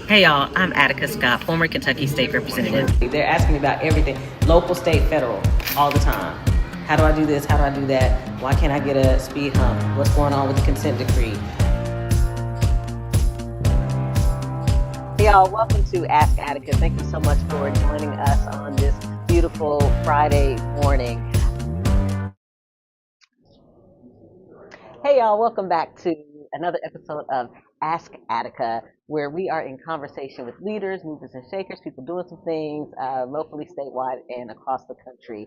Hey y'all, I'm Attica Scott, former Kentucky State Representative. They're asking me about everything, local, state, federal, all the time. How do I do this? How do I do that? Why can't I get a speed hump? What's going on with the consent decree? Hey y'all, welcome to Ask Attica. Thank you so much for joining us on this beautiful Friday morning. Hey y'all, welcome back to another episode of Ask Attica, where we are in conversation with leaders, movers and shakers, people doing some things locally, statewide, and across the country.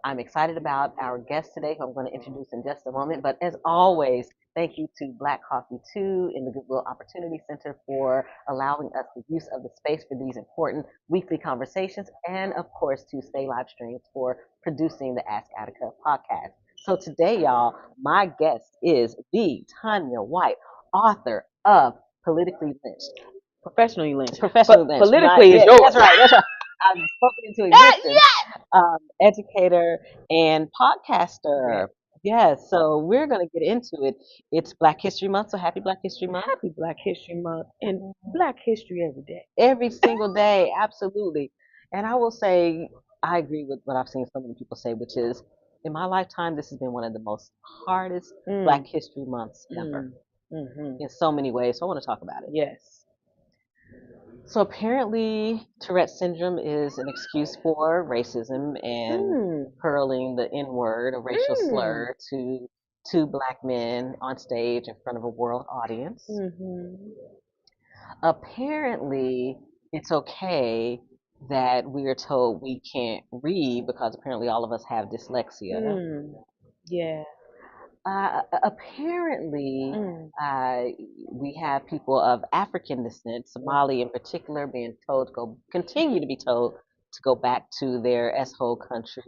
I'm excited about our guest today, who I'm going to introduce in just a moment. But as always, thank you to Black Coffee 2 in the Goodwill Opportunity Center for allowing us the use of the space for these important weekly conversations, and of course to Stay Live Streams for producing the Ask Attica podcast. So today, y'all, my guest is the Tanya White, author of Politically Lynched. Professionally lynched. Professionally lynched. Politically is yes, yours. That's right. That's right. I've spoken into existence. Educator and podcaster. Yes. So we're going to get into it. It's Black History Month. So happy Black History Month. Happy Black History Month and Black History every day. Every single day. Absolutely. And I will say, I agree with what I've seen so many people say, which is, in my lifetime, this has been one of the most hardest Black History Months ever in so many ways. So I want to talk about it. Yes. So apparently, Tourette syndrome is an excuse for racism and hurling the N-word, a racial slur, to two Black men on stage in front of a world audience. Apparently, it's okay that we are told we can't read because apparently all of us have dyslexia. Yeah. Apparently, we have people of African descent, Somali in particular, being told to continue to be told to go back to their S-hole countries.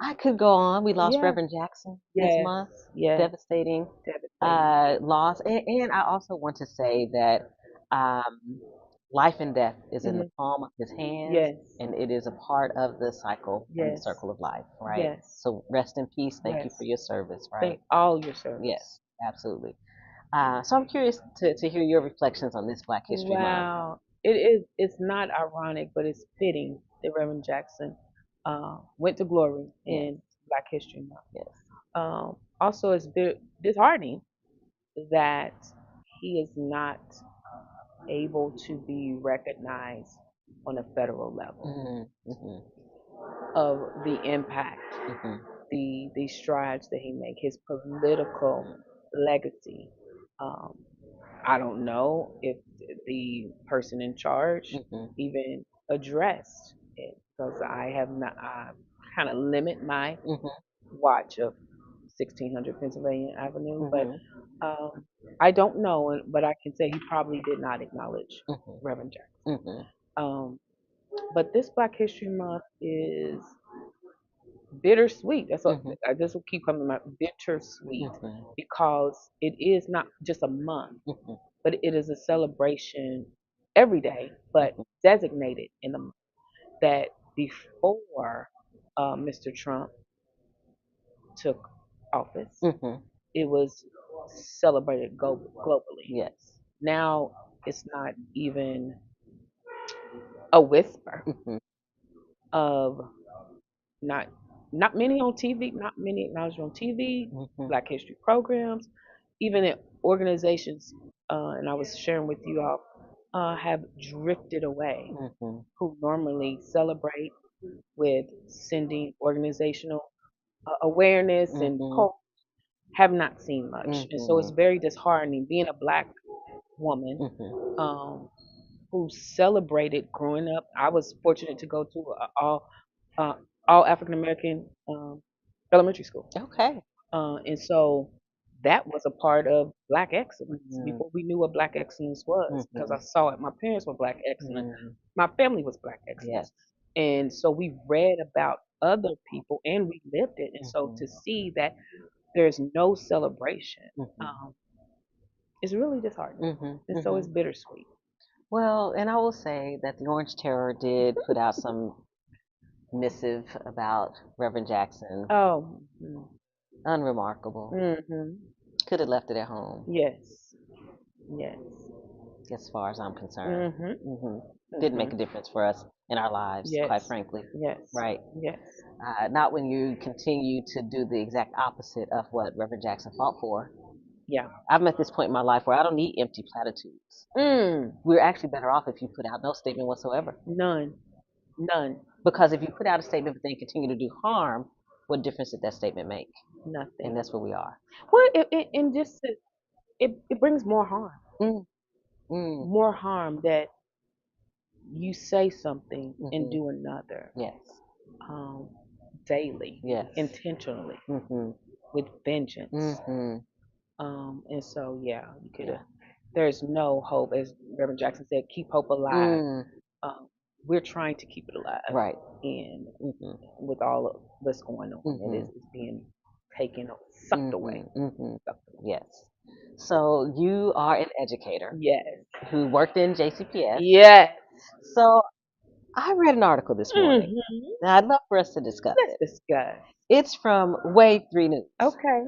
I could go on. We lost Reverend Jackson this month. Devastating loss. And I also want to say that life and death is in the palm of his hands, and it is a part of the cycle and the circle of life, right? So rest in peace. Thank you for your service, right? Thank all your service. Yes, absolutely. So I'm curious to hear your reflections on this Black History Month. Wow. It's not ironic, but it's fitting that Reverend Jackson went to glory in Black History Month. Yes. Also, it's disheartening that he is not able to be recognized on a federal level of the impact, the strides that he made, his political legacy. I don't know if the person in charge even addressed it because I have not. I kind of limit my watch of 1600 Pennsylvania Avenue, but I don't know, but I can say he probably did not acknowledge Reverend Jackson. But this Black History Month is bittersweet. That's what I just will keep coming to my bittersweet because it is not just a month, but it is a celebration every day, but designated in the month. That before Mr. Trump took office, it was celebrated globally. Yes. Now it's not even a whisper of not many on TV, not many acknowledged on TV, Black History programs, even in organizations, and I was sharing with you all, have drifted away, who normally celebrate with sending organizational awareness and posts, have not seen much. And so it's very disheartening being a Black woman who celebrated growing up. I was fortunate to go to all African American elementary school. Okay. And so that was a part of Black excellence before we knew what Black excellence was, because I saw it. My parents were Black excellence. My family was Black excellence. And so we read about other people and we lived it. And so to see that there's no celebration, it's really disheartening. And so it's bittersweet. Well, and I will say that the Orange Terror did put out some missive about Reverend Jackson. Oh. Unremarkable. Could have left it at home. Yes. Yes. as far as I'm concerned. Mm-hmm. Didn't make a difference for us in our lives, Yes. quite frankly. Yes. Right. Yes. Not when you continue to do the exact opposite of what Reverend Jackson fought for. Yeah. I'm at this point in my life where I don't need empty platitudes. We're actually better off if you put out no statement whatsoever. None. Because if you put out a statement but then continue to do harm, what difference did that statement make? Nothing. And that's where we are. Well, and just it brings more harm. Mm. More harm that you say something and do another. Yes. Daily. Yes. Intentionally. With vengeance. And so yeah, you could. There's no hope, as Reverend Jackson said. Keep hope alive. We're trying to keep it alive. Right. And with all of what's going on, it is being taken, sucked away. Yes. So you are an educator. Yes. Who worked in JCPS. Yes. So I read an article this morning. And I'd love for us to discuss it. Let's discuss. It's from Wave 3 News. Okay.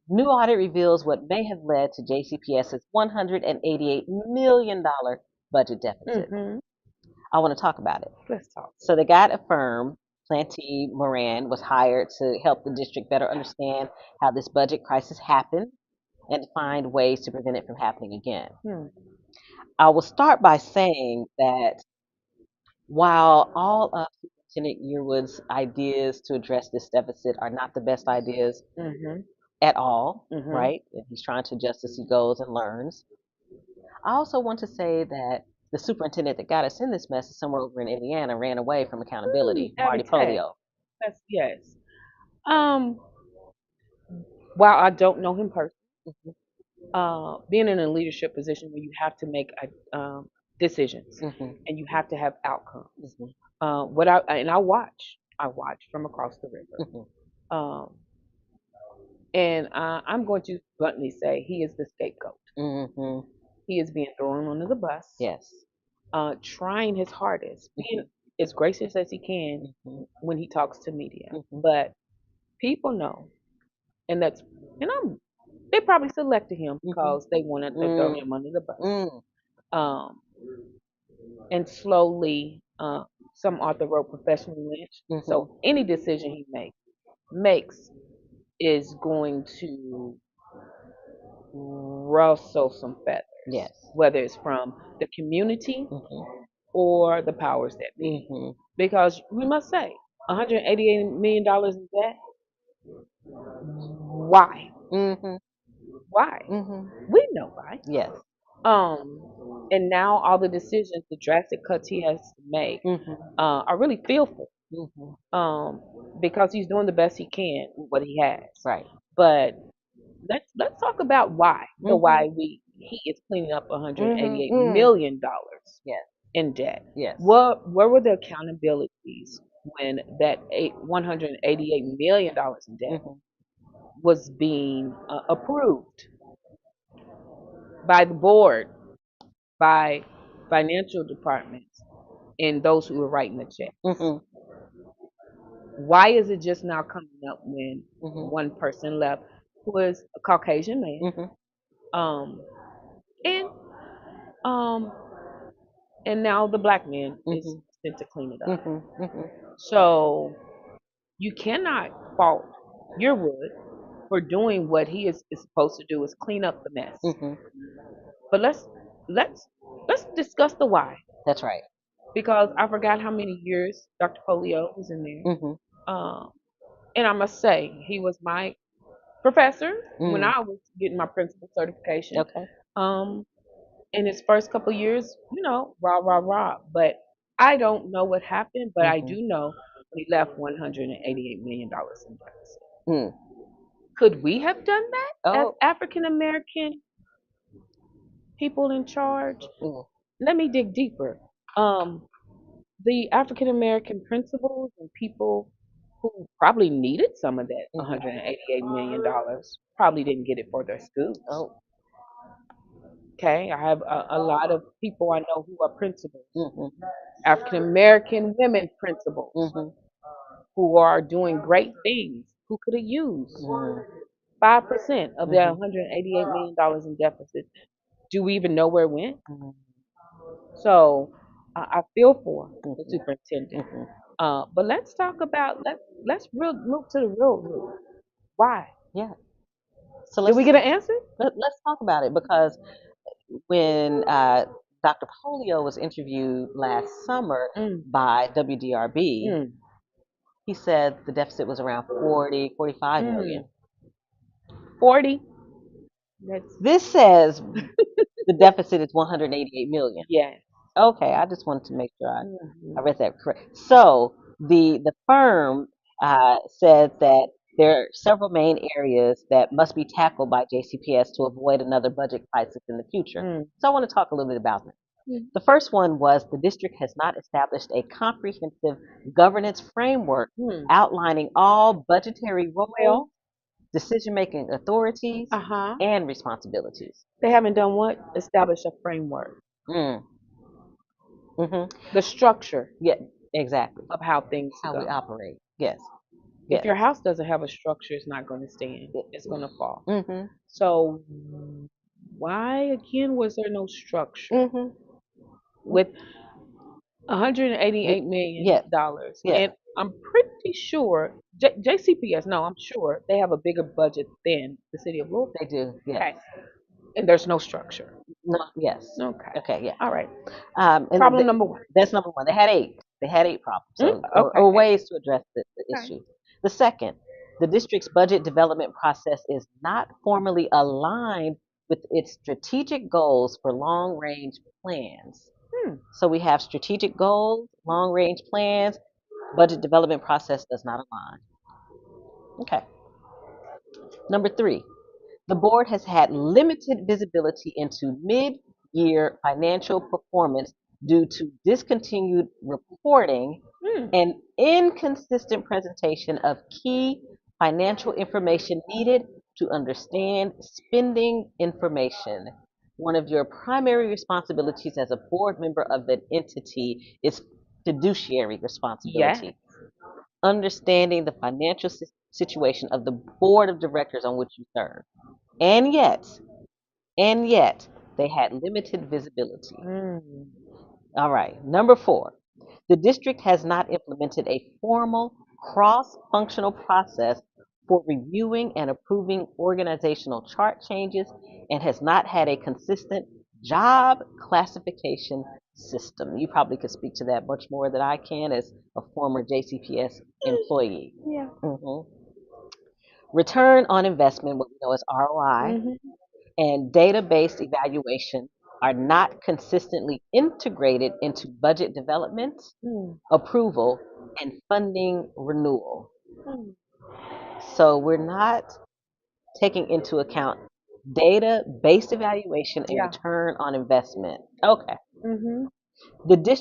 New audit reveals what may have led to JCPS's $188 million budget deficit. I want to talk about it. Let's talk. So the guy at firm, Planty Moran, was hired to help the district better understand how this budget crisis happened and to find ways to prevent it from happening again. I will start by saying that while all of Superintendent Yearwood's ideas to address this deficit are not the best ideas at all, right? And he's trying to adjust as he goes and learns. I also want to say that the superintendent that got us in this mess is somewhere over in Indiana, ran away from accountability, Marty Polio. Yes. While I don't know him personally, being in a leadership position where you have to make decisions and you have to have outcomes. I watch from across the river. And I'm going to bluntly say he is the scapegoat. He is being thrown under the bus. Yes. Trying his hardest, being as gracious as he can when he talks to media. But people know, and they probably selected him because they wanted to throw him under the bus. And slowly, some author wrote professionally lynched. So any decision he makes is going to rustle some feathers. Yes. Whether it's from the community or the powers that be. Because we must say, $188 million in debt. Why? Why? We know why. Yes. And now all the decisions, the drastic cuts he has to make, are really fearful. Because he's doing the best he can with what he has. Right. But let's talk about why. Why he is cleaning up $188 million in debt. Yes. Where were the accountabilities when that $188 million in debt was being approved by the board, by financial departments, and those who were writing the checks? Why is it just now coming up when one person left, who was a Caucasian man, and now the black man is sent to clean it up? So you cannot fault Yearwood for doing what he is supposed to do, is clean up the mess. But let's discuss the why. That's right. Because I forgot how many years Dr. Polio was in there. And I must say, he was my professor when I was getting my principal certification. Okay. In his first couple of years, rah. But I don't know what happened, but I do know when he left $188 million in deficit. Could we have done that as African American people in charge? Let me dig deeper. The African American principals and people who probably needed some of that $188 million probably didn't get it for their schools. Okay, I have a lot of people I know who are principals, African American women principals, who are doing great things, who could have used 5% of their $188 million in deficit do we even know where it went? Mhm. So I feel for the Mhm. superintendent. Mhm. But let's talk about let's move to the real root. Why? Yeah. So Did we get an answer? let's talk about it, because when Dr. Polio was interviewed last summer Mm, by WDRB, mm, he said the deficit was around 45 million. mm. 40. That's This says the deficit is 188 million. yeah. Okay, I just wanted to make sure I Mhm. read that correct. So the firm said that there are several main areas that must be tackled by JCPS to avoid another budget crisis in the future. Mm. So I want to talk a little bit about that. Mm. The first one was the district has not established a comprehensive governance framework Mm. outlining all budgetary roles, Well, decision-making authorities, uh-huh. and responsibilities. They haven't done what? Establish a framework. Mm. Hmm. The structure Yeah, exactly. of how things How we go. operate. Yes. If Yes. your house doesn't have a structure, it's not going to stand. It's going to fall. Mm-hmm. So why again was there no structure Mm-hmm. with 188 million Yes. dollars? Yes. And I'm pretty sure JCPS. No, I'm sure they have a bigger budget than the city of Louisville. They do. Yes. Okay, and there's no structure. No. Yes. Okay. Okay. Yeah. All right. And Problem number one. that's number one. They had eight. They had eight problems. So, Okay. or ways to address the Okay. issue. The second, the district's budget development process is not formally aligned with its strategic goals for long-range plans. Hmm. So we have strategic goals, long-range plans. Budget development process does not align. Okay. Number three, the board has had limited visibility into mid-year financial performance due to discontinued reporting Hmm. and inconsistent presentation of key financial information needed to understand spending information. One of your primary responsibilities as a board member of an entity is fiduciary Yeah. responsibility, understanding the financial situation of the board of directors on which you serve. And yet, and yet, they had limited visibility. Mm. All right, number four, the district has not implemented a formal cross-functional process for reviewing and approving organizational chart changes and has not had a consistent job classification system. You probably could speak to that much more than I can as a former JCPS employee. Yeah. Mhm. Return on investment, what we know as ROI, Mhm. and data-based evaluation are not consistently integrated into budget development, Mm. approval, and funding renewal. Mm. So we're not taking into account data-based evaluation and Yeah. return on investment. Okay. Mhm.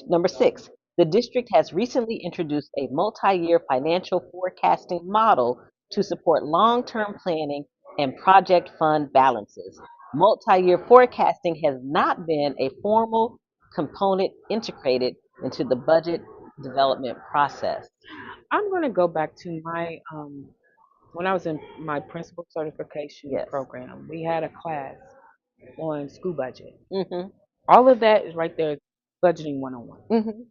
Number six, the district has recently introduced a multi-year financial forecasting model to support long-term planning and project fund balances. Multi-year forecasting has not been a formal component integrated into the budget development process. I'm going to go back to my when I was in my principal certification Yes. program. We had a class on school budget. Mhm. All of that is right there, budgeting 101. Mhm.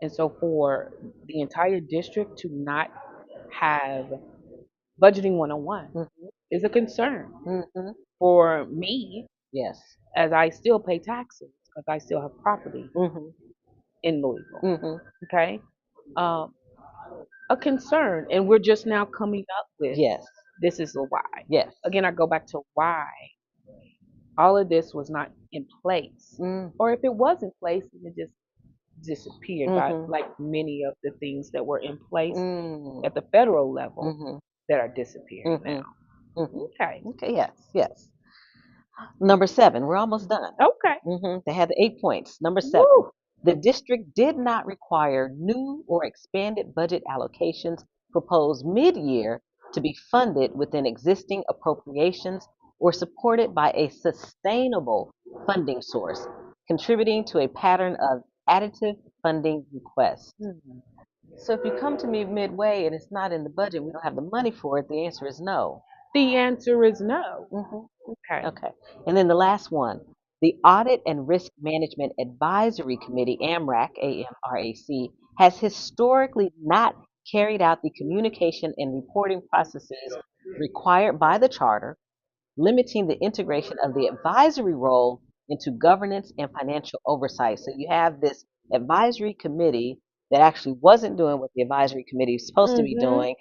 And so for the entire district to not have budgeting 101 Mhm. is a concern Mhm. for me Yes. as I still pay taxes because I still have property Mhm. in Louisville. Mhm. Okay. Um, a concern. And we're just now coming up with Yes. this is the why. Yes. Again, I go back to why all of this was not in place. Mm. Or if it was in place, it just disappeared by Mhm. like many of the things that were in place Mm. at the federal level Mhm. that are disappearing Mhm. now. Mhm. Okay. Okay. Yes. Yes. Number seven. We're almost done. Okay. They had the 8 points. Number seven. Woo. The district did not require new or expanded budget allocations proposed mid-year to be funded within existing appropriations or supported by a sustainable funding source, contributing to a pattern of additive funding requests. Mhm. So if you come to me midway and it's not in the budget, we don't have the money for it, the answer is no. The answer is no. Hmm. Okay. Okay. And then the last one. The Audit and Risk Management Advisory Committee, AMRAC, AMRAC, has historically not carried out the communication and reporting processes required by the charter, limiting the integration of the advisory role into governance and financial oversight. So you have this advisory committee that actually wasn't doing what the advisory committee is supposed to be doing.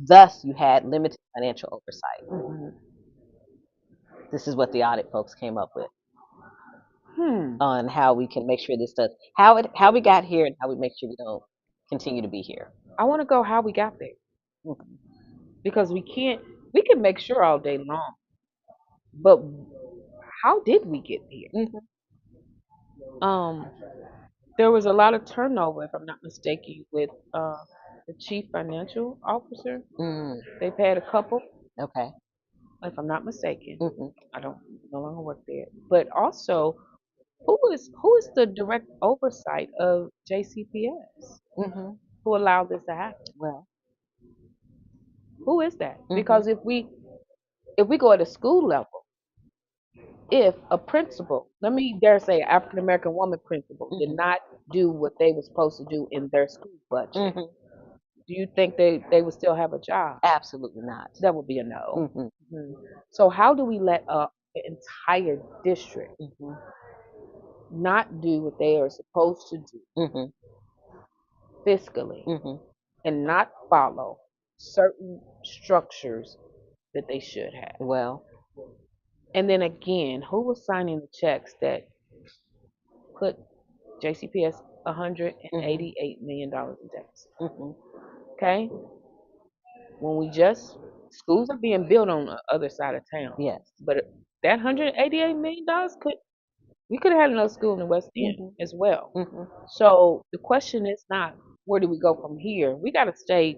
Thus, you had limited financial oversight. This is what the audit folks came up with on how we can make sure this does how we got here and how we make sure we don't continue to be here. I want to go how we got there, because we can make sure all day long, but how did we get here? There was a lot of turnover, if I'm not mistaken, with the chief financial officer. They've had a couple. Okay. If I'm not mistaken. I don't no longer work there. But also, who is the direct oversight of JCPS? Who allowed this to happen? Well, who is that? Because if we go at a school level, if a principal, let me dare say, African American woman principal, did not do what they were supposed to do in their school budget, do you think they would still have a job? Absolutely not. That would be a no. So how do we let an entire district not do what they are supposed to do fiscally and not follow certain structures that they should have? Well, and then again, who was signing the checks that put JCPS $188 million in debt? Okay, when schools are being built on the other side of town. Yes, but that $188 million we could have had another school in the West End as well. So the question is not where do we go from here. We got to stay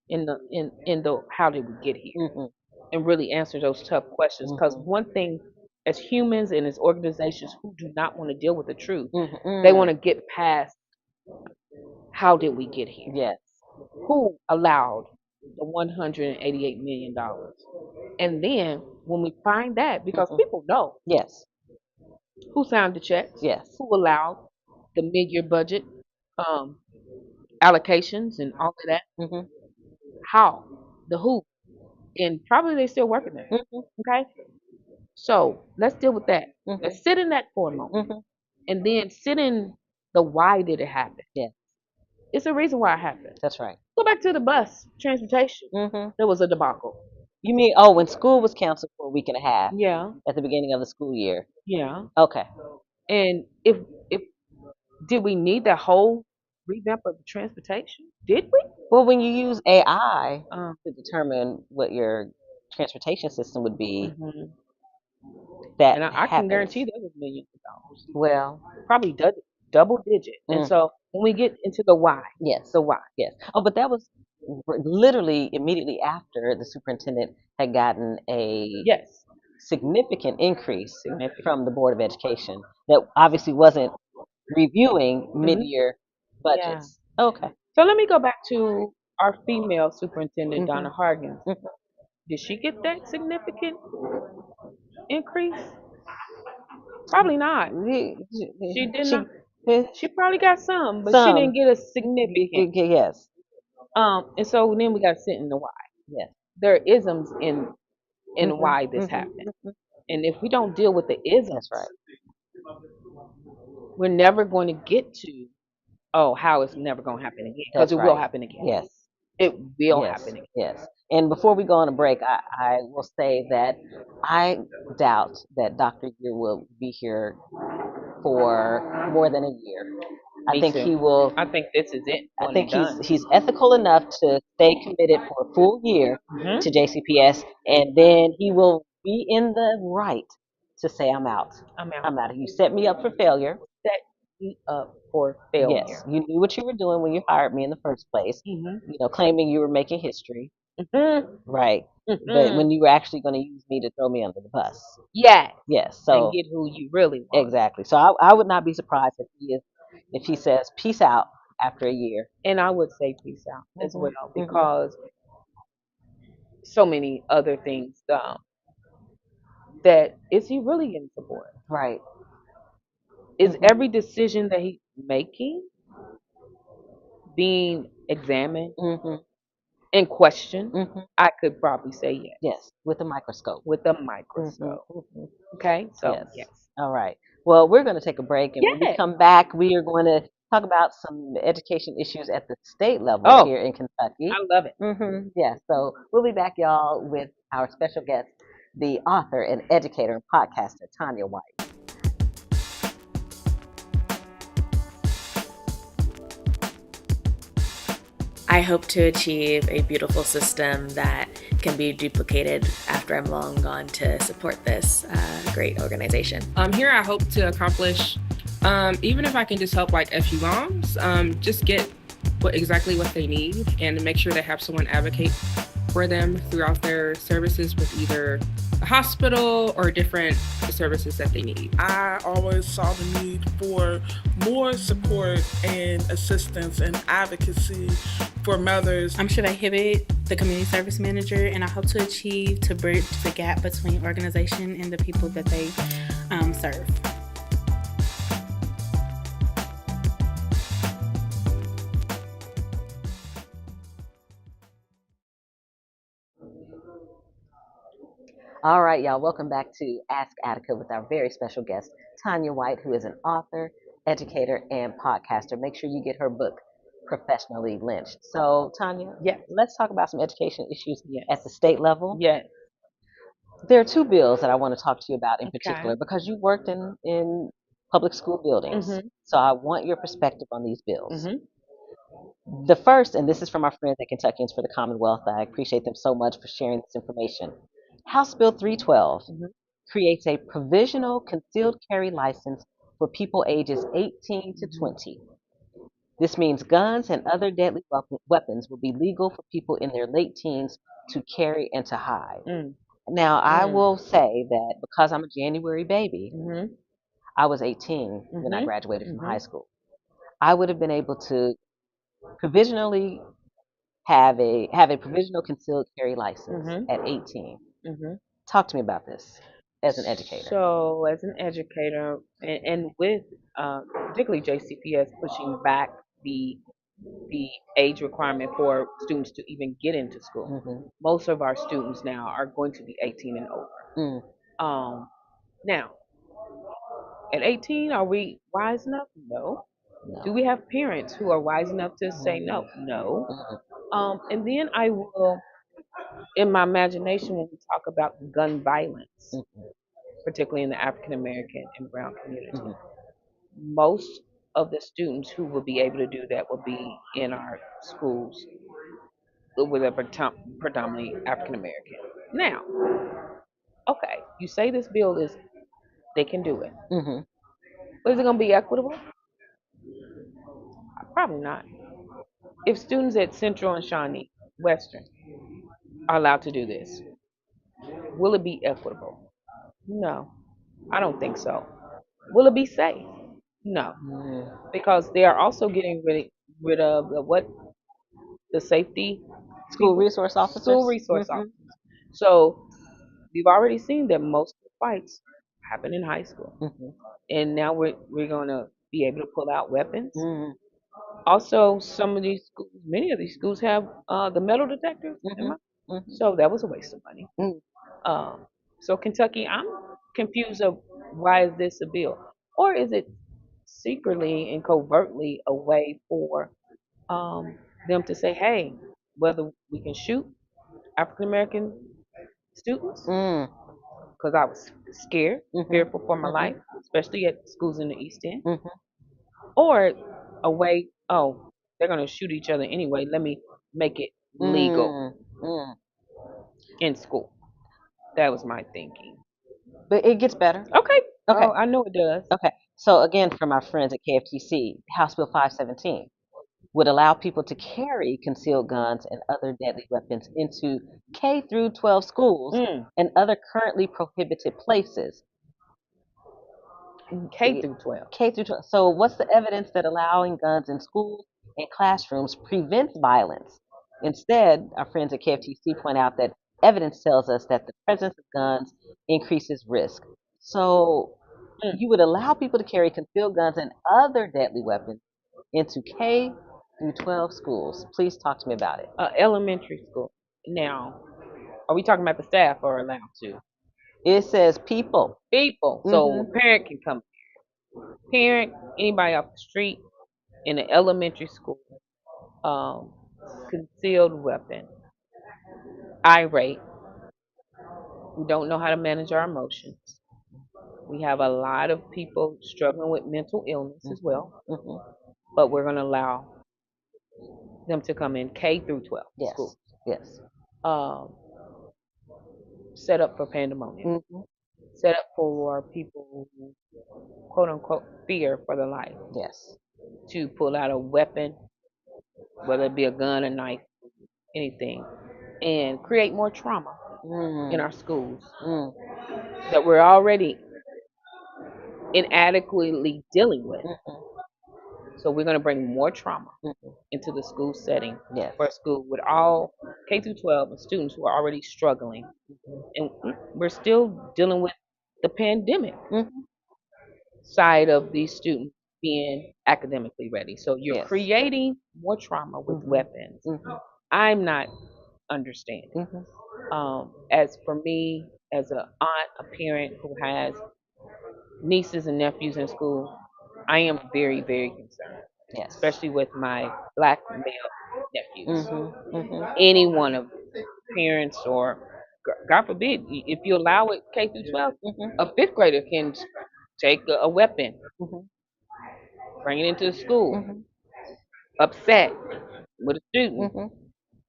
in the how did we get here and really answer those tough questions. Because one thing, as humans and as organizations who do not want to deal with the truth, they want to get past how did we get here. Yes. Who allowed the $188 million? And then when we find that, because people know. Yes. Who signed the checks? Yes. Who allowed the mid-year budget allocations and all of that? How? The who? And probably they're still working there. Okay? So let's deal with that. Let's sit in that for a moment. And then sit in the why did it happen? Yes. It's a reason why it happened. That's right. Go back to the bus transportation. There was a debacle. You mean, when school was canceled for a week and a half? Yeah. At the beginning of the school year? Yeah. Okay. And if did we need that whole revamp of the transportation? Did we? Well, when you use AI to determine what your transportation system would be, that and I can guarantee there was millions of dollars. Well, probably double digit. And so when we get into the why, the why. Yes. Oh, but that was literally immediately after the superintendent had gotten a significant increase from the Board of Education that obviously wasn't reviewing mid-year budgets. Yeah. Okay. So let me go back to our female superintendent, Donna Hargan. Did she get that significant increase? Probably not. She did not. She probably got some, but she didn't get a significant. Yes. And so then we got to sit in the why. Yes. There are isms in why this happened, and if we don't deal with the isms, we're never going to get to how it's never going to happen again, because it will happen again. Yes. It will happen again. Yes. And before we go on a break, I will say that I doubt that Dr. Gear will be here for more than a year. I think he will. I think this is it. I think he's ethical enough to stay committed for a full year to JCPS, and then he will be in the right to say, I'm out. I'm out. You set me up for failure. Set me up for failure. Yes. You knew what you were doing when you hired me in the first place. You know, claiming you were making history. Right. But when you were actually going to use me to throw me under the bus. Yes. Yes. So and get who you really want. Exactly. So I would not be surprised if he says peace out after a year. And I would say peace out as well, because so many other things that is he really getting support? Right. Is every decision that he's making being examined and questioned? I could probably say yes. Yes, with a microscope. With a microscope. Okay, so yes. All right. Well, we're going to take a break, and when we come back, we are going to talk about some education issues at the state level here in Kentucky. I love it. Yeah, so we'll be back, y'all, with our special guest, the author and educator and podcaster, Tanya White. I hope to achieve a beautiful system that can be duplicated after I'm long gone to support this great organization. Here I hope to accomplish, even if I can just help like FU moms, just get exactly what they need and make sure they have someone advocate for them throughout their services with either the hospital or different services that they need. I always saw the need for more support and assistance and advocacy for mothers. I'm Shiva Hibbett, the community service manager, and I hope to achieve to bridge the gap between organization and the people that they serve. All right, y'all, welcome back to Ask Attica with our very special guest, Tanya White, who is an author, educator, and podcaster. Make sure you get her book, Professionally Lynched. So, Tanya, let's talk about some education issues at the state level. Yes. There are two bills that I want to talk to you about in particular because you worked in public school buildings. So I want your perspective on these bills. The first, and this is from our friends at Kentuckians for the Commonwealth. I appreciate them so much for sharing this information. House Bill 312 creates a provisional concealed carry license for people ages 18 to 20. This means guns and other deadly weapons will be legal for people in their late teens to carry and to hide. Now, I will say that because I'm a January baby, I was 18 when I graduated from high school. I would have been able to provisionally have a provisional concealed carry license at 18. Talk to me about this as an educator. So, as an educator, and with particularly JCPS pushing back the age requirement for students to even get into school, most of our students now are going to be 18 and over. Now, at 18, are we wise enough? No. Do we have parents who are wise enough to say no? No. And then I will, in my imagination, when we talk about gun violence, particularly in the African American and brown community, most of the students who will be able to do that will be in our schools with a predominantly African American. Now, okay, you say this bill is, they can do it. But is it going to be equitable? Probably not. If students at Central and Shawnee Western are allowed to do this, will it be equitable? No, I don't think so. Will it be safe? No, because they are also getting rid of the safety School resource officers. Officers. So we've already seen that most of the fights happen in high school, and now we're going to be able to pull out weapons. Also, some of these schools, many of these schools have the metal detectors. So that was a waste of money. So Kentucky, I'm confused of why is this a bill, or is it secretly and covertly a way for them to say, hey, whether we can shoot African American students, because I was scared, fearful for my life, especially at schools in the East End, or a way, oh, they're going to shoot each other anyway, let me make it legal in school. That was my thinking. But it gets better. Okay. Oh, I know it does. Okay. So again, from our friends at KFTC, House Bill 517 would allow people to carry concealed guns and other deadly weapons into K through 12 schools and other currently prohibited places. K through 12. K through 12. So what's the evidence that allowing guns in schools and classrooms prevents violence? Instead, our friends at KFTC point out that evidence tells us that the presence of guns increases risk. So You would allow people to carry concealed guns and other deadly weapons into K through 12 schools. Please talk to me about it. Elementary school. Now, are we talking about the staff are allowed to? It says people. People. So a parent can come. Parent, anybody off the street in an elementary school, concealed weapon, irate. We don't know how to manage our emotions. We have a lot of people struggling with mental illness as well, but we're going to allow them to come in K through 12 schools. Yes. Set up for pandemonium. Set up for people who, quote unquote, fear for their life. Yes. To pull out a weapon, whether it be a gun, a knife, anything, and create more trauma in our schools that we're already inadequately dealing with. So we're going to bring more trauma into the school setting for a school with all K through 12 and students who are already struggling. And we're still dealing with the pandemic side of these students being academically ready. So you're creating more trauma with weapons. I'm not understanding. As for me, as an aunt, a parent who has nieces and nephews in school, I am very, very concerned. Especially with my black male nephews. Any one of parents or, God forbid, if you allow it K through 12, a fifth grader can take a weapon, bring it into the school, upset with a student.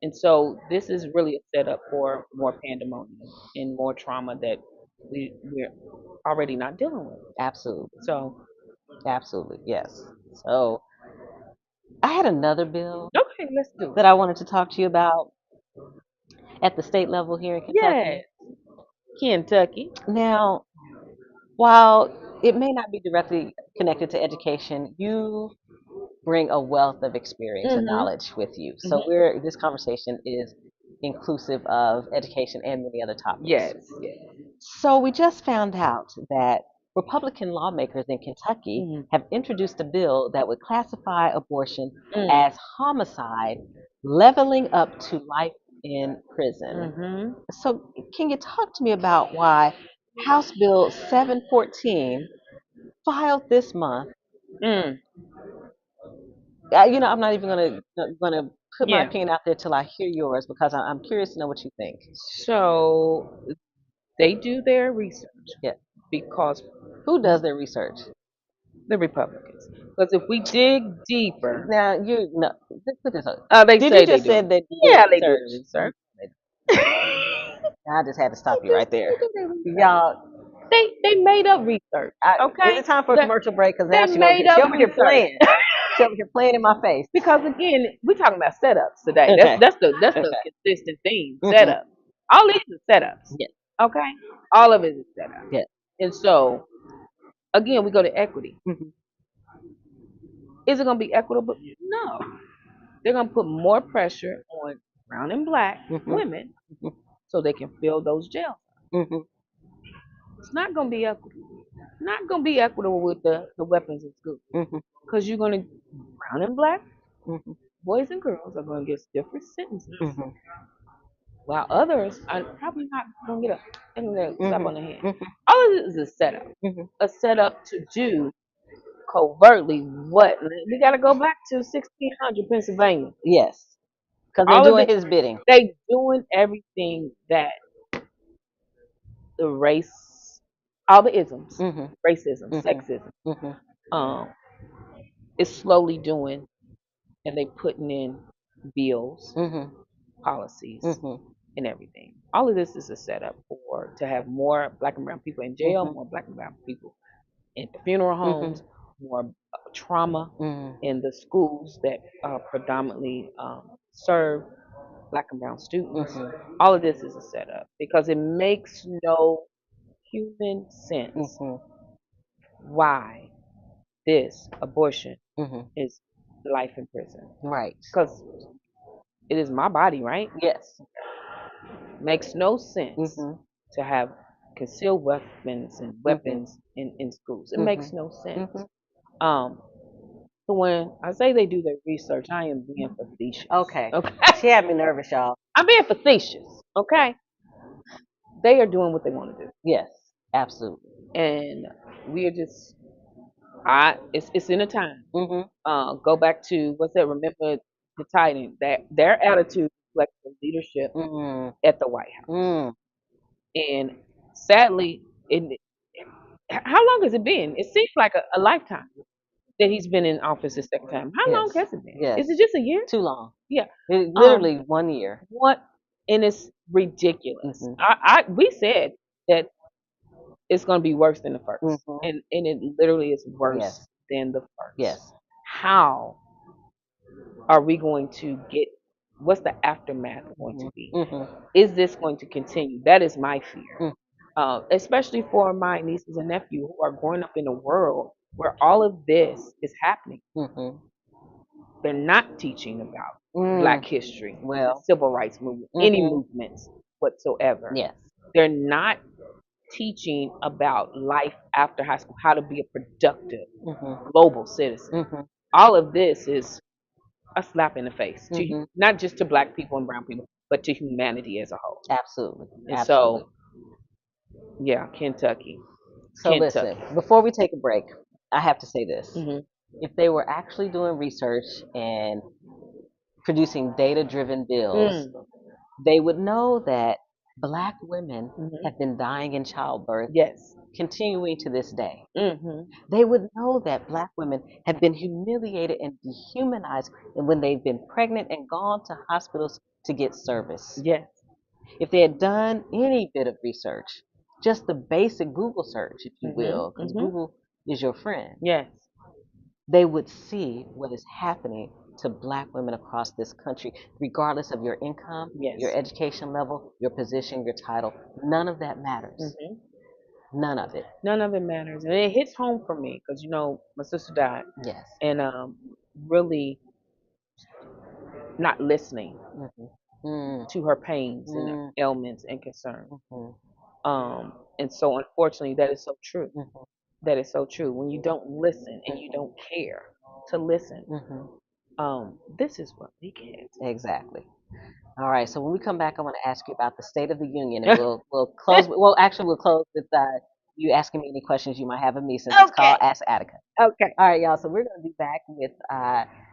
And so this is really a setup for more pandemonium and more trauma that we're already not dealing with. Absolutely. So, absolutely, yes. So I had another bill. Okay, let's do it. That I wanted to talk to you about at the state level here in Kentucky. Kentucky. Now, while it may not be directly connected to education, you bring a wealth of experience and knowledge with you. So this conversation is inclusive of education and many other topics. Yes. So we just found out that Republican lawmakers in Kentucky have introduced a bill that would classify abortion as homicide, leveling up to life in prison. So can you talk to me about why House Bill 714, filed this month? I'm not even gonna put my opinion out there till I hear yours, because I'm curious to know what you think. So they do their research. Because who does their research? The Republicans. Because if we dig deeper, now they did say you just they said do. that? They do research. I just had to stop you right there, y'all. They made up research. Okay, is it time for a commercial break? Because now she over here playing. She over here playing in my face. Because again, we're talking about setups today. That's the consistent theme. Setup. All these are setups. Okay, all of it is setup. And so, again, we go to equity. Is it going to be equitable? No. They're going to put more pressure on brown and black women so they can fill those jails. It's not going to be equitable. Not going to be equitable with the weapons in school. Because you're going to, brown and black boys and girls are going to get different sentences. While others are probably not going to get a slap on the hand. All of this is a setup. A setup to do covertly what? We got to go back to 1600 Pennsylvania. Yes. Because they're doing his bidding. They doing everything that the race, all the isms, racism, sexism, is slowly doing, and they putting in bills, policies, and everything. All of this is a setup to have more black and brown people in jail, more black and brown people in funeral homes, more trauma in the schools that predominantly serve black and brown students. All of this is a setup because it makes no human sense why this abortion is life in prison. Right. Because it is my body, right? Yes. Makes no sense to have concealed weapons and weapons in schools. It makes no sense. Um, so when I say they do their research, I am being facetious. Okay. Okay. She had me nervous, y'all. I'm being facetious. Okay. They are doing what they want to do, Yes, absolutely. and we are just. It's in a time. Go back to what's that? Remember the Titan. That their attitude reflects the leadership at the White House, and sadly, how long has it been? It seems like a lifetime that he's been in office the second time. How long has it been? Yes. Is it just a year? Too long. Yeah. Literally 1 year. What? And it's ridiculous. We said that it's going to be worse than the first, and it literally is worse than the first. Yes. How are we going to get? What's the aftermath going to be? Is this going to continue? That is my fear, especially for my nieces and nephews who are growing up in a world where all of this is happening. They're not teaching about Black history, Well, civil rights movement, any movements whatsoever. Yes. They're not teaching about life after high school, how to be a productive global citizen. All of this is a slap in the face to not just to Black people and brown people, but to humanity as a whole. Absolutely. And Absolutely. so, yeah, Kentucky. So listen, before we take a break, I have to say this. If they were actually doing research and producing data-driven bills, they would know that Black women have been dying in childbirth, continuing to this day. They would know that Black women have been humiliated and dehumanized when they've been pregnant and gone to hospitals to get service. If they had done any bit of research, just the basic Google search, if you will, because Google is your friend, they would see what is happening to Black women across this country, regardless of your income, your education level, your position, your title. None of that matters. None of it. None of it matters. And it hits home for me because, my sister died. Yes. And really not listening to her pains and ailments and concerns. And so, unfortunately, that is so true. That is so true. When you don't listen and you don't care to listen, this is what we get. Exactly. All right. So when we come back, I want to ask you about the State of the Union, and we'll close. Well, actually, we'll close with you asking me any questions you might have of me, since it's called Ask Attica. Okay. All right, y'all. So we're going to be back with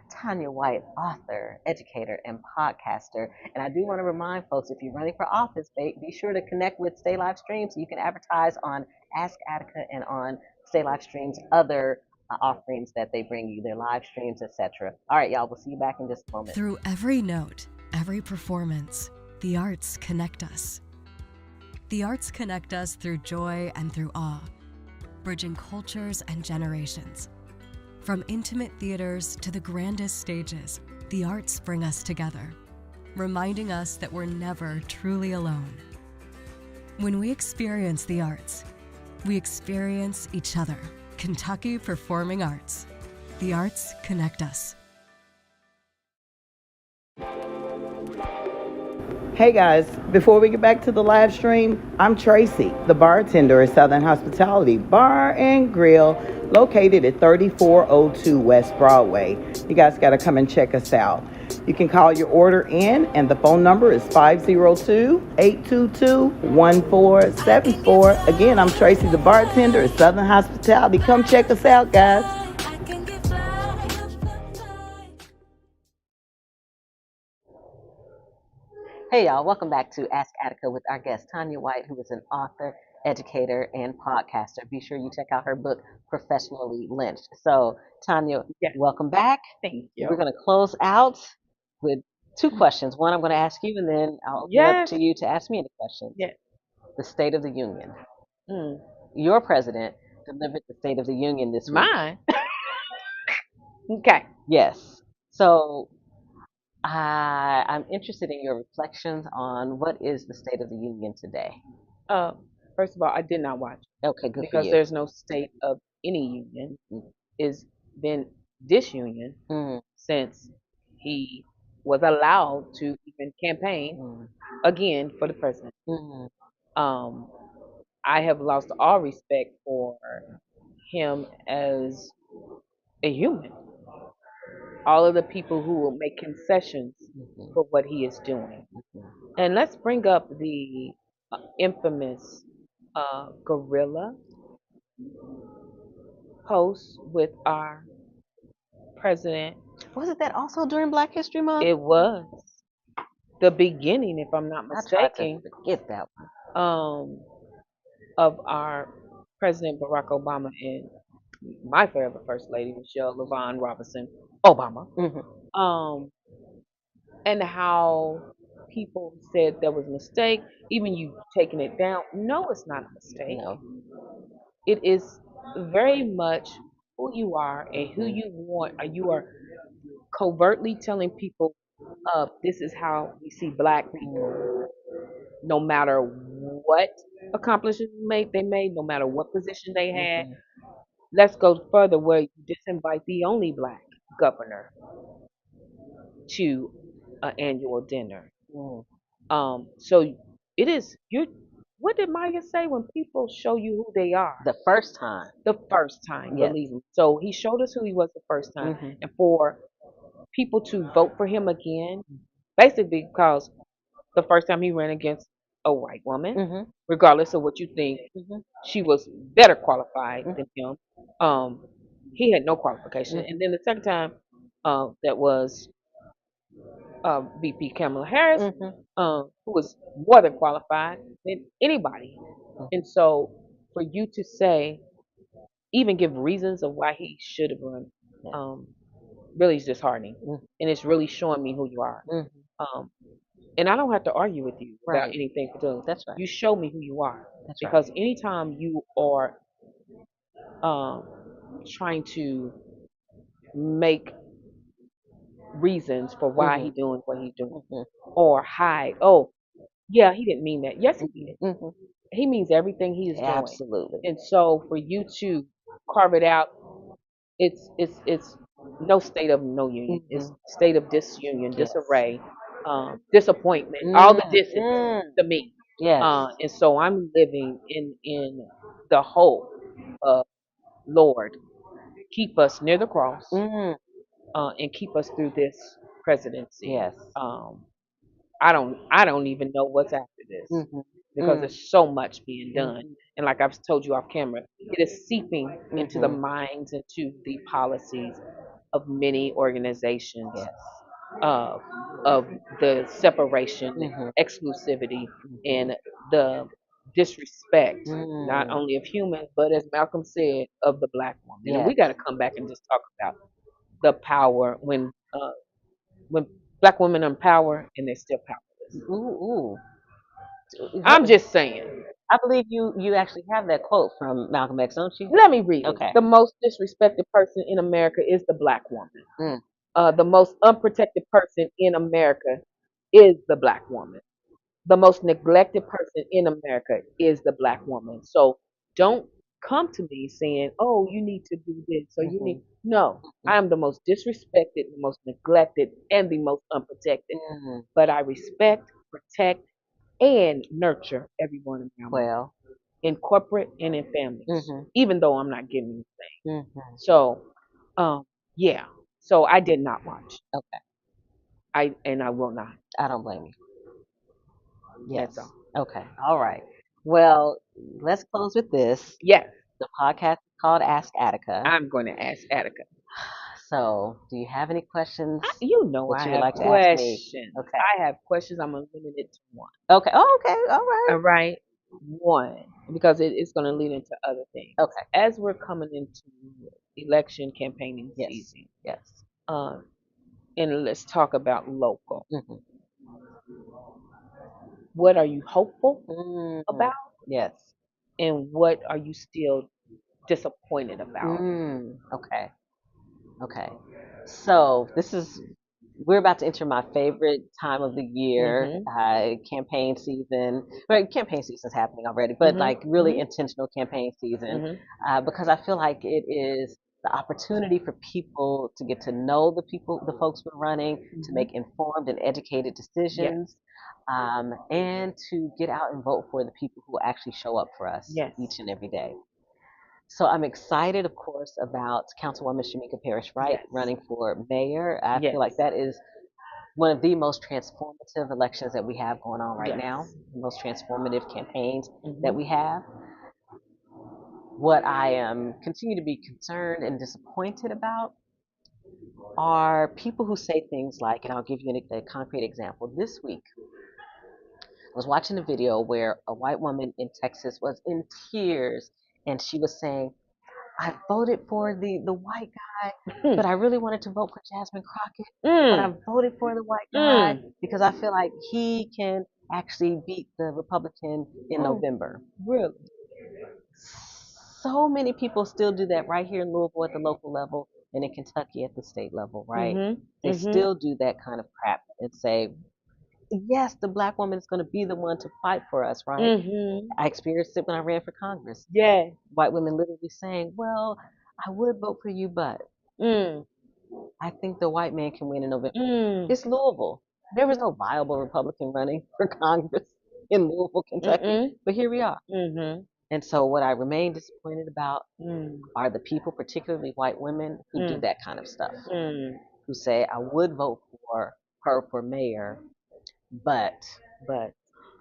Tanya White, author, educator, and podcaster. And I do want to remind folks, if you're running for office, be sure to connect with Stay Live Stream so you can advertise on Ask Attica and on Stay Live Stream's other offerings that they bring you, their live streams, etc. All right, y'all. We'll see you back in just a moment. Through every note, every performance, the arts connect us. The arts connect us through joy and through awe, bridging cultures and generations. From intimate theaters to the grandest stages, the arts bring us together, reminding us that we're never truly alone. When we experience the arts, we experience each other. Kentucky Performing Arts. The arts connect us. Hey guys, before we get back to the live stream, I'm Tracy, the bartender at Southern Hospitality Bar and Grill, located at 3402 West Broadway. You guys got to come and check us out. You can call your order in, and the phone number is 502-822-1474. Again, I'm Tracy, the bartender at Southern Hospitality. Come check us out, guys. Hey y'all, welcome back to Ask Attica with our guest Tanya White, who is an author, educator, and podcaster. Be sure you check out her book, Professionally Lynched. So, Tanya, welcome back. Thank you. We're going to close out with two questions. One I'm going to ask you, and then I'll open up to you to ask me any questions. The State of the Union. Your president delivered the State of the Union this week. Mine? Okay. Yes. So, I'm interested in your reflections on what is the State of the Union today. First of all, I did not watch. Okay, good for you. Because there's no state of any union. It's been disunion since he was allowed to even campaign again for the president. I have lost all respect for him as a human. All of the people who will make concessions for what he is doing. And let's bring up the infamous gorilla post with our president. Wasn't that also during Black History Month? It was the beginning, if I'm not I tried to mistaken, forget that of our President Barack Obama and my favorite First Lady, Michelle LaVon Robinson Obama. And how people said there was a mistake, even you taking it down. No, it's not a mistake. No. It is very much who you are and who you want. You are covertly telling people, this is how we see black people, no matter what accomplishments they made, no matter what position they had. Let's go further where you disinvite the only black governor to an annual dinner. So it is you. What did Maya say when people show you who they are? The first time. The first time, Yes. believe me. So he showed us who he was the first time, and for people to vote for him again, basically because the first time he ran against a white woman, regardless of what you think, she was better qualified than him. He had no qualification, and then the second time, that was VP Kamala Harris, who was more than qualified than anybody. And so for you to say, even give reasons of why he should have run, really is disheartening. And it's really showing me who you are. And I don't have to argue with you about anything for doing. That's right. You show me who you are. That's because anytime you are trying to make reasons for why he doing what he's doing, or hide, oh yeah, he didn't mean that. Yes, he did. He means everything he is doing. Absolutely. And so for you to carve it out, it's no state of no union. It's state of disunion, disarray, disappointment, all the disses to me. Yes. And so I'm living in the hope of Lord, keep us near the cross, and keep us through this presidency. Yes. I don't even know what's after this because there's so much being done. And like I've told you off camera, it is seeping into the minds, into the policies of many organizations, of the separation, exclusivity, and the disrespect, not only of humans, but as Malcolm said, of the black woman. And we got to come back and just talk about the power when black women are in power and they're still powerless. I'm just saying. I believe you actually have that quote from Malcolm X, don't you? Let me read it. Okay. The most disrespected person in America is the black woman. The most unprotected person in America is the black woman. The most neglected person in America is the black woman. So don't come to me saying, oh, you need to do this or you need. No, I am the most disrespected, the most neglected, and the most unprotected. But I respect, protect, and nurture everyone around me. Well, In corporate and in families, even though I'm not getting anything. So, yeah. So I did not watch. Okay. I will not. I don't blame you. Yes. That's all. Okay. All right. Well, let's close with this. Yes. The podcast is called Ask Attica. I'm going to ask Attica. So, do you have any questions? You know that I you would have like to ask me? questions. Okay. I have questions. I'm going to limit it to one. Okay. Oh, okay. All right. All right. One, because it's going to lead into other things. Okay. As we're coming into election campaigning season. Yes. And let's talk about local. What are you hopeful about? Yes. And what are you still disappointed about? Okay. Okay. So we're about to enter my favorite time of the year, campaign season. Well, campaign season's happening already, but like really intentional campaign season, because I feel like it is the opportunity for people to get to know the folks we're running, to make informed and educated decisions, and to get out and vote for the people who actually show up for us each and every day. So I'm excited, of course, about Councilwoman Shamika Parrish Wright running for mayor. I feel like that is one of the most transformative elections that we have going on right now, the most transformative campaigns that we have. What I continue to be concerned and disappointed about are people who say things like, and I'll give you a concrete example. This week, I was watching a video where a white woman in Texas was in tears, and she was saying, I voted for the white guy, but I really wanted to vote for Jasmine Crockett, but I voted for the white guy because I feel like he can actually beat the Republican in November. Really? So many people still do that right here in Louisville at the local level and in Kentucky at the state level, right? They still do that kind of crap and say, yes, the black woman is going to be the one to fight for us, right? I experienced it when I ran for Congress. Yeah. White women literally saying, well, I would vote for you, but I think the white man can win in November. It's Louisville. There was no viable Republican running for Congress in Louisville, Kentucky, but here we are. And so what I remain disappointed about are the people, particularly white women, who do that kind of stuff, who say, I would vote for her for mayor, but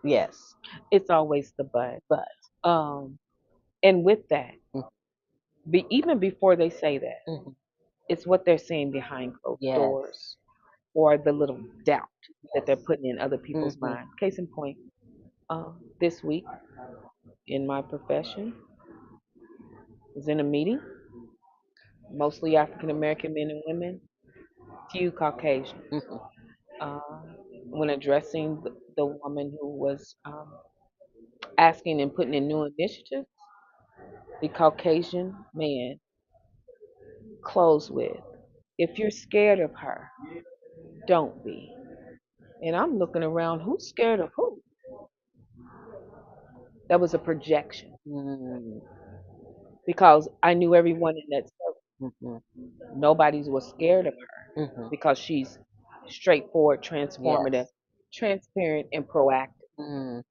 yes, it's always the but. And with that, even before they say that, it's what they're saying behind closed doors, or the little doubt that they're putting in other people's mind. Case in point, this week in my profession, I was in a meeting, mostly African American men and women, few Caucasian. When addressing the woman who was asking and putting in new initiatives, the Caucasian man closed with, if you're scared of her, don't be. And I'm looking around, who's scared of who? That was a projection. Because I knew everyone in that circle. Nobody was scared of her because she's straightforward, transformative, transparent, and proactive.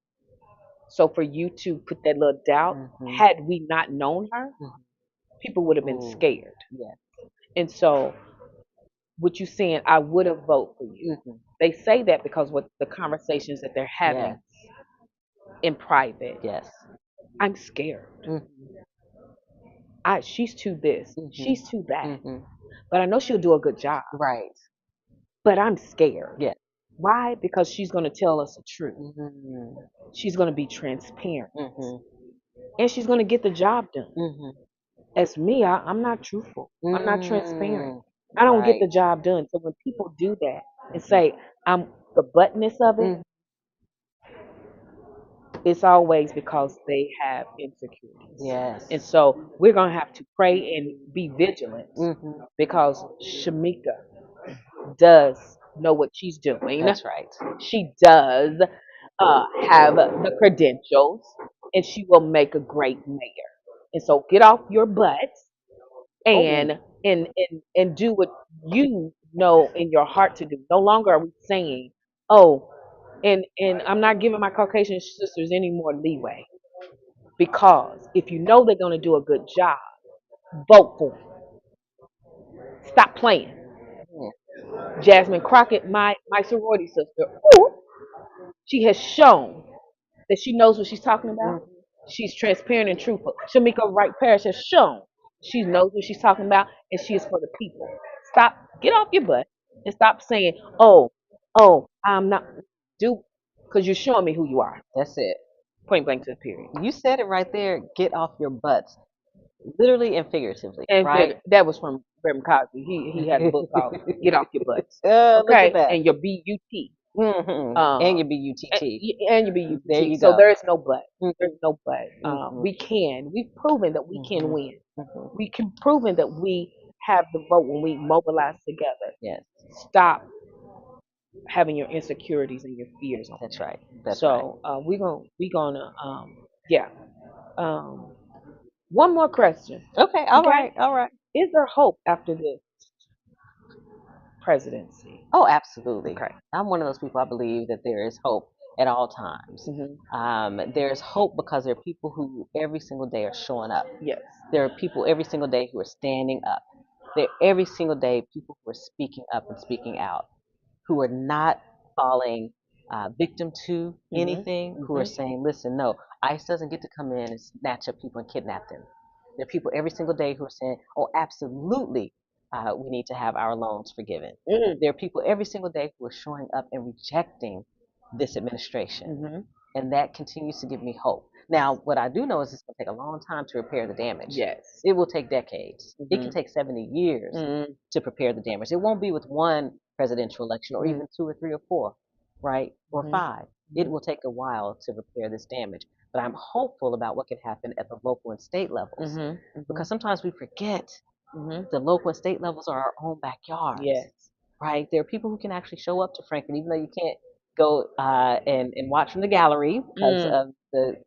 So for you to put that little doubt, had we not known her, people would have been scared. And so, what you saying, I would have voted for you. They say that because what the conversations that they're having in private. I'm scared. She's too this, she's too that. But I know she'll do a good job. Right. But I'm scared. Why? Because she's going to tell us the truth. She's going to be transparent. And she's going to get the job done. As me, I'm not truthful. I'm not transparent. I don't get the job done. So when people do that and say, I'm the buttness of it, it's always because they have insecurities. And so we're going to have to pray and be vigilant because Shamika does know what she's doing. That's right. She does have the credentials, and she will make a great mayor. And so get off your butt and do what you know in your heart to do. No longer are we saying, oh, and I'm not giving my Caucasian sisters any more leeway, because if you know they're going to do a good job, vote for them. Stop playing. Jasmine Crockett, my sorority sister, she has shown that she knows what she's talking about. She's transparent and truthful. Shamika Wright Parrish has shown she knows what she's talking about, and she is for the people. Get off your butt, and stop saying, oh, I'm not, because you're showing me who you are. That's it. Point blank to the period. You said it right there. Get off your butts, literally and figuratively. And right? That was from Reverend Cosby. He had a book called "Get Off Your Butts." Okay, and your BUT. And your BUTT. And your BUTT. There you so go. there is no but. There's no but. We've proven that we can win. We can proven that we have the vote when we mobilize together. Stop having your insecurities and your fears on. That's right. We're gonna one more question. Okay. All right. Is there hope after this presidency? Oh, absolutely. Okay. I'm one of those people. I believe that there is hope at all times. There's hope because there are people who every single day are showing up. Yes. There are people every single day who are standing up. There are every single day people who are speaking up and speaking out, who are not falling victim to anything, who are saying, listen, no, ICE doesn't get to come in and snatch up people and kidnap them. There are people every single day who are saying, oh, absolutely, we need to have our loans forgiven. There are people every single day who are showing up and rejecting this administration. And that continues to give me hope. Now, what I do know is it's going to take a long time to repair the damage. Yes. It will take decades. It can take 70 years to repair the damage. It won't be with one presidential election or even 2 or 3 or 4, right? Or 5. It will take a while to repair this damage. But I'm hopeful about what can happen at the local and state levels. Because sometimes we forget the local and state levels are our own backyards. Yes. Right? There are people who can actually show up to Frankfurt, even though you can't go and watch from the gallery because of the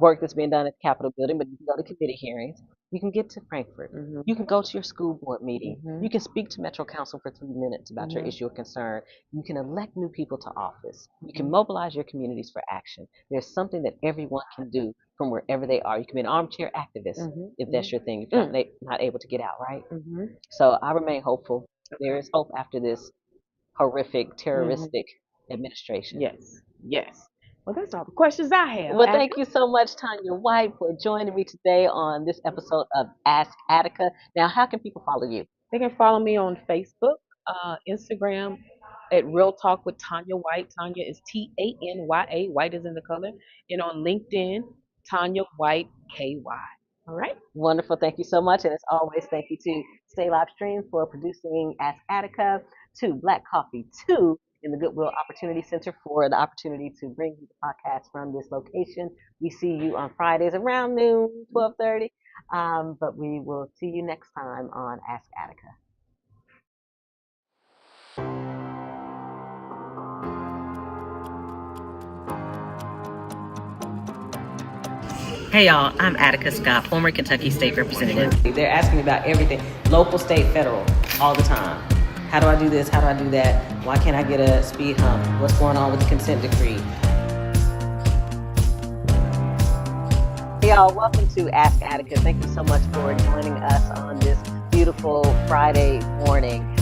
work that's being done at the Capitol building, but you can go to committee hearings. You can get to Frankfurt. You can go to your school board meeting. You can speak to Metro Council for 3 minutes about your issue of concern. You can elect new people to office. You can mobilize your communities for action. There's something that everyone can do from wherever they are. You can be an armchair activist if that's your thing. If you're not able to get out, right? So I remain hopeful. There is hope after this horrific, terroristic administration. Yes. Yes. Well, that's all the questions I have. Well, thank you so much, Tanya White, for joining me today on this episode of Ask Attica. Now, how can people follow you? They can follow me on Facebook, Instagram at Real Talk with Tanya White. Tanya is Tanya. White is in the color. And on LinkedIn, Tanya White KY. All right. Wonderful. Thank you so much. And as always, thank you to Stay Live Stream for producing Ask Attica, to Black Coffee 2 in the Goodwill Opportunity Center for the opportunity to bring you the podcast from this location. We see you on Fridays around noon, 12:30. But we will see you next time on Ask Attica. Hey y'all, I'm Attica Scott, former Kentucky State Representative. They're asking me about everything, local, state, federal, all the time. How do I do this? How do I do that? Why can't I get a speed hump? What's going on with the consent decree? Hey y'all, welcome to Ask Attica. Thank you so much for joining us on this beautiful Friday morning.